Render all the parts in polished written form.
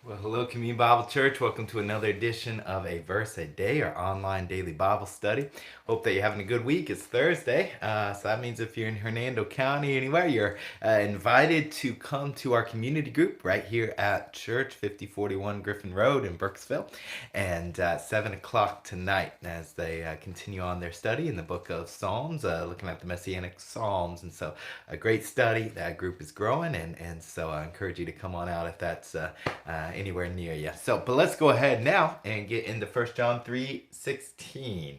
Well, hello, Community Bible Church. Welcome to another edition of A Verse a Day, our online daily Bible study. Hope that you're having a good week. It's Thursday, so that means if you're in Hernando County, anywhere, you're invited to come to our community group right here at Church 5041 Griffin Road in Burkesville, and 7 o'clock tonight as they continue on their study in the book of Psalms, looking at the Messianic Psalms. And so, a great study. That group is growing, and so I encourage you to come on out if that's anywhere near you. So, but let's go ahead now and get into 1 John 3:16.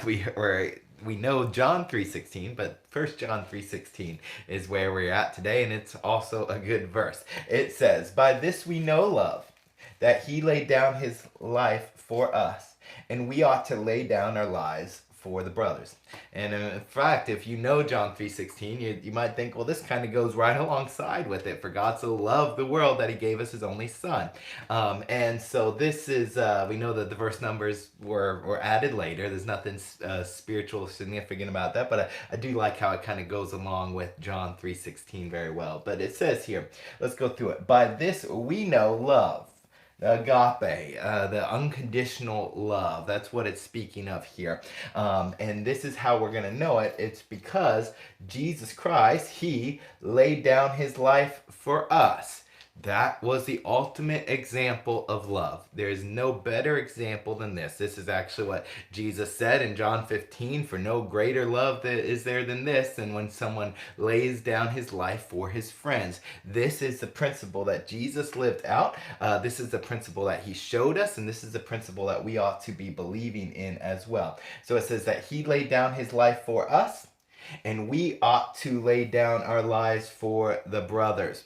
We know John 3:16, but 1 John 3:16 is where we're at today, and it's also a good verse. It says, "By this we know love, that he laid down his life for us, and we ought to lay down our lives for the brothers." And in fact, if you know John 3:16, you might think, well, this kind of goes right alongside with it. For God so loved the world that he gave us his only son. And so this is, we know that the verse numbers were added later. There's nothing spiritual significant about that, but I do like how it kind of goes along with John 3:16 very well. But it says here, let's go through it. By this we know love, the agape, the unconditional love. That's what it's speaking of here. And this is how we're going to know it. It's because Jesus Christ, he laid down his life for us. That was the ultimate example of love. There is no better example than this. This is actually what Jesus said in John 15, "For no greater love that is there than this, than when someone lays down his life for his friends." This is the principle that Jesus lived out. This is the principle that he showed us, and this is the principle that we ought to be believing in as well. So it says that he laid down his life for us, and we ought to lay down our lives for the brothers.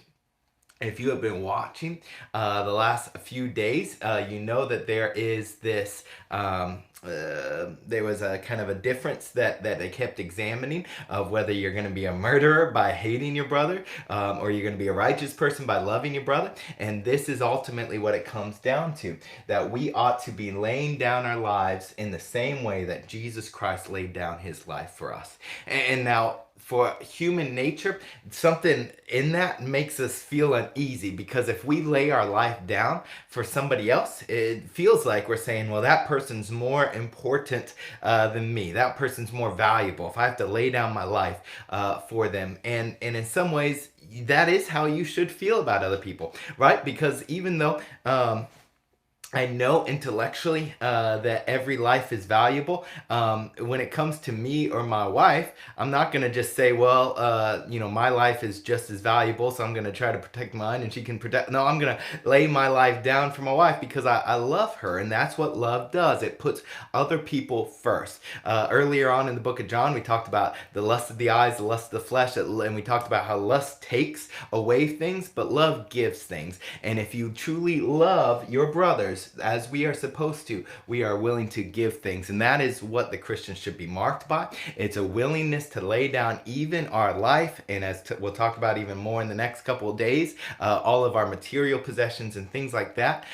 If you have been watching the last few days, you know that there is this. There was a kind of a difference that they kept examining of whether you're going to be a murderer by hating your brother, or you're going to be a righteous person by loving your brother. And this is ultimately what it comes down to, that we ought to be laying down our lives in the same way that Jesus Christ laid down his life for us. And now, for human nature, something in that makes us feel uneasy, because if we lay our life down for somebody else, it feels like we're saying, well, that person's more important than me. That person's more valuable if I have to lay down my life for them. And in some ways, that is how you should feel about other people, right? Because even though I know intellectually that every life is valuable. When it comes to me or my wife, I'm not going to just say, well, my life is just as valuable, so I'm going to try to protect mine and she can protect. No, I'm going to lay my life down for my wife because I love her. And that's what love does. It puts other people first. Earlier on in the book of John, we talked about the lust of the eyes, the lust of the flesh, and we talked about how lust takes away things, but love gives things. And if you truly love your brothers, as we are supposed to, we are willing to give things. And that is what the Christian should be marked by. It's a willingness to lay down even our life, and we'll talk about even more in the next couple of days, all of our material possessions and things like that.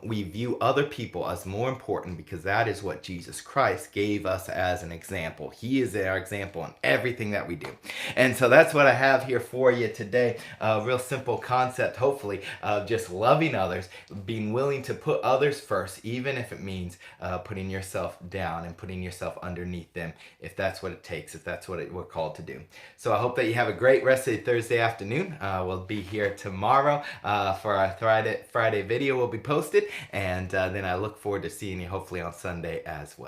We view other people as more important because that is what Jesus Christ gave us as an example. He is our example in everything that we do. And so that's what I have here for you today. A real simple concept, hopefully, of just loving others, being willing to put others first, even if it means putting yourself down and putting yourself underneath them, if that's what it takes, if that's what we're called to do. So I hope that you have a great rest of the Thursday afternoon. We'll be here tomorrow for our Friday video will be posted, and then I look forward to seeing you hopefully on Sunday as well.